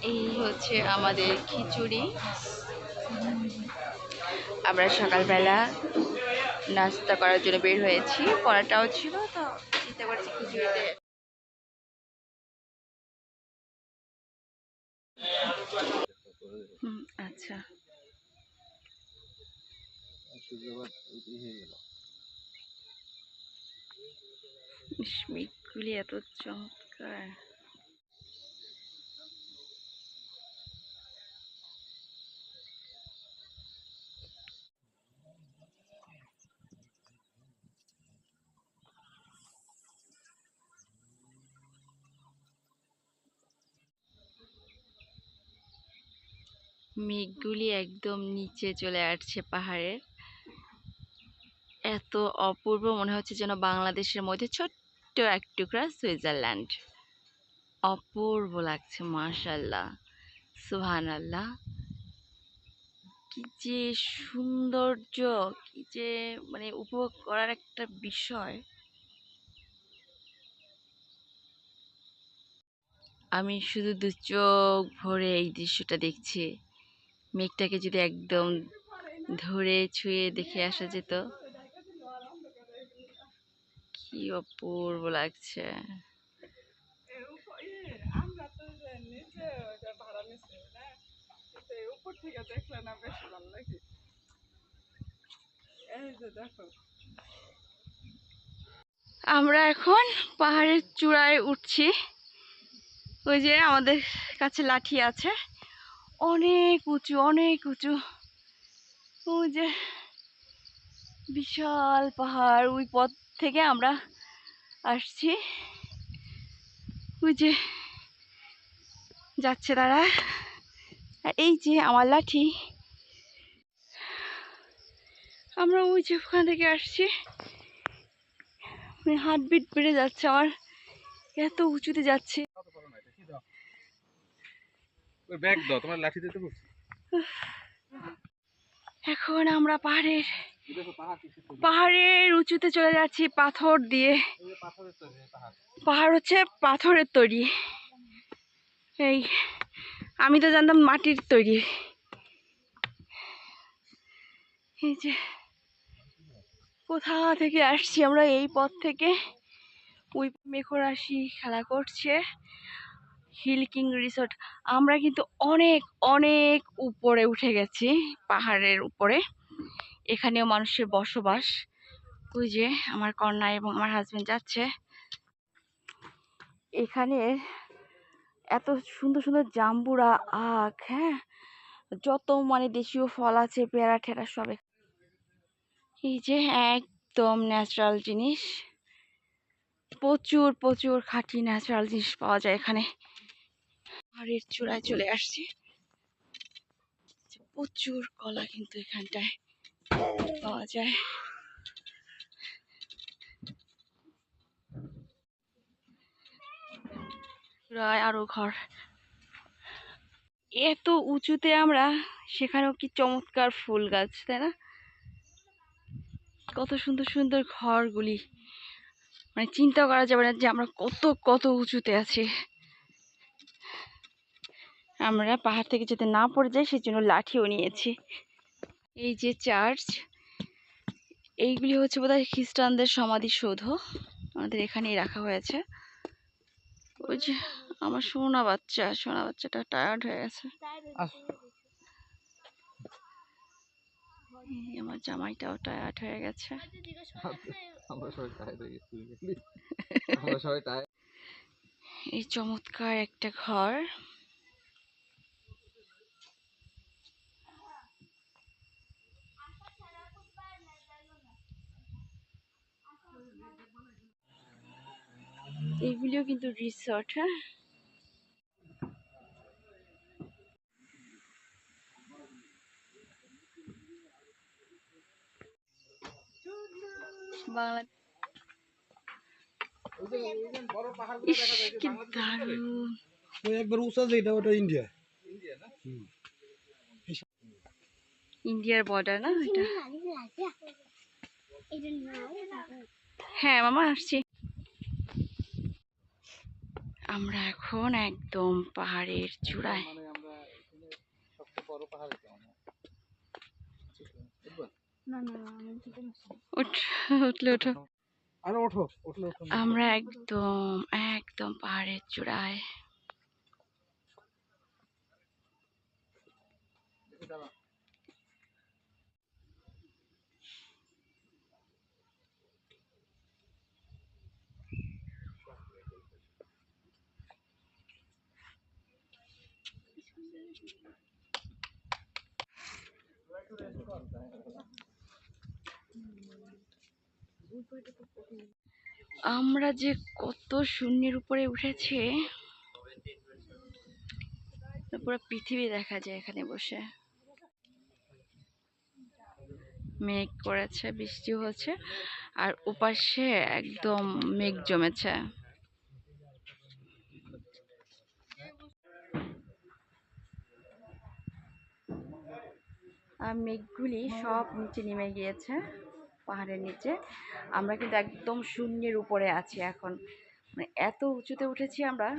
এই হচ্ছে আমাদের খিচুড়ি। আমরা সকালবেলা নাস্তা করার জন্য বের হয়েছি, পরাটাও ছিল, তো চিন্তা করছি খিচুড়িতে। আচ্ছা, মেঘগুলি এত চমৎকার। মেঘগুলি একদম নিচে চলে আসছে পাহাড়ের। এত অপূর্ব মনে হচ্ছে যেন বাংলাদেশের মধ্যে ছোট্ট এক টুকরা সুইজারল্যান্ড। অপূর্ব লাগছে, মাশাআল্লাহ, সুবহানাল্লাহ। কি যে সৌন্দর্য, কি যে মানে উপভোগ করার একটা বিষয়। আমি শুধু দু চোখ ভরে এই দৃশ্যটা দেখছি। মেঘটাকে যদি একদম ধরে ছুঁয়ে দেখে আসা যেত, কি অপূর্ব লাগছে। আমরা এখন পাহাড়ের চূড়ায় উঠছি। ওই যে আমাদের কাছে লাঠি আছে, অনেক উঁচু, অনেক উঁচু। ওই যে বিশাল পাহাড়, ওই পথ থেকে আমরা আসছি। ওই যে যাচ্ছে তারা, আর এই যে আমার লাঠি। আমরা ওই যে ওখান থেকে আসছি, হার্টবিট বেড়ে যাচ্ছে আমার, এত উঁচুতে যাচ্ছে। এখন আমরা পাহাড়ের উঁচুতে চলে যাচ্ছি, পাথর দিয়ে। পাহাড় হচ্ছে পাথরের তৈরি, এই আমি তো জানতাম মাটির তৈরি। এই যে কোথা থেকে আসছি আমরা, এই পথ থেকে। ওই মেঘরাশি খেলা করছে, হিল কিং রিসোর্ট। আমরা কিন্তু অনেক অনেক উপরে উঠে গেছি, পাহাড়ের উপরে। এখানেও মানুষের বসবাস। ওই যে আমার কন্যা এবং আমার হাজবেন্ড যাচ্ছে। এখানে এত সুন্দর সুন্দর জাম্বুরা, আখ, হ্যাঁ, যত মানে দেশীয় ফল আছে, পেয়ারা ঠেরা সব। এই যে একদম ন্যাচারাল জিনিস, প্রচুর প্রচুর খাঁটি ন্যাচারাল জিনিস পাওয়া যায় এখানে। পাহাড়ের চূড়ায় চলে আসছি, প্রচুর কলা কিন্তু এখানটায় পাওয়া যায়। আরো ঘর, এত উঁচুতে আমরা, সেখানেও কি চমৎকার ফুল গাছ, তাই না? কত সুন্দর সুন্দর ঘরগুলি, মানে চিন্তা করা যাবে না যে আমরা কত কত উঁচুতে আছি। আমরা পাহাড় থেকে যেতে না পড়ে যাই, সেজন্য লাঠিও নিয়েছি। এই যে চার্চ, এইগুলি হচ্ছে বোধহয় খ্রিস্টানদের সমাধিসৌধ, আমাদের এখানেই রাখা হয়েছে। ওই যে আমার সোনা বাচ্চাটা টায়ার্ড হয়ে গেছে। আমার জামাইটাও টায়ার্ড হয়ে গেছে। এই চমৎকার একটা ঘর। এইগুলিও কিন্তু রিসর্ট, হ্যাঁ। বাংলা, ইস কি দারুণ। একবার উঁচা যেটা, ওটা ইন্ডিয়া। ইন্ডিয়ার বর্ডার না এটা? হ্যাঁ মামা, আসছি। আমরা এখন একদম পাহাড়ের চূড়ায়। মানে আমরা এখানে সবচেয়ে বড় পাহাড় এটা মনে হয়। না না উঠলে ওঠো। আরে ওঠো, উঠলে ওঠো না। আমরা একদম একদম পাহাড়ের চূড়ায়। আমরা যে কত শূন্যের উপরে উঠেছি, পুরো পৃথিবী দেখা যায় এখানে বসে। মেঘ করেছে, বৃষ্টি হচ্ছে, আর ওপাশে একদম মেঘ জমেছে। আর মেঘগুলি সব নিচে নেমে গিয়েছে পাহাড়ের নিচে। আমরা কিন্তু একদম শূন্যের উপরে আছি এখন, মানে এত উঁচুতে উঠেছি আমরা।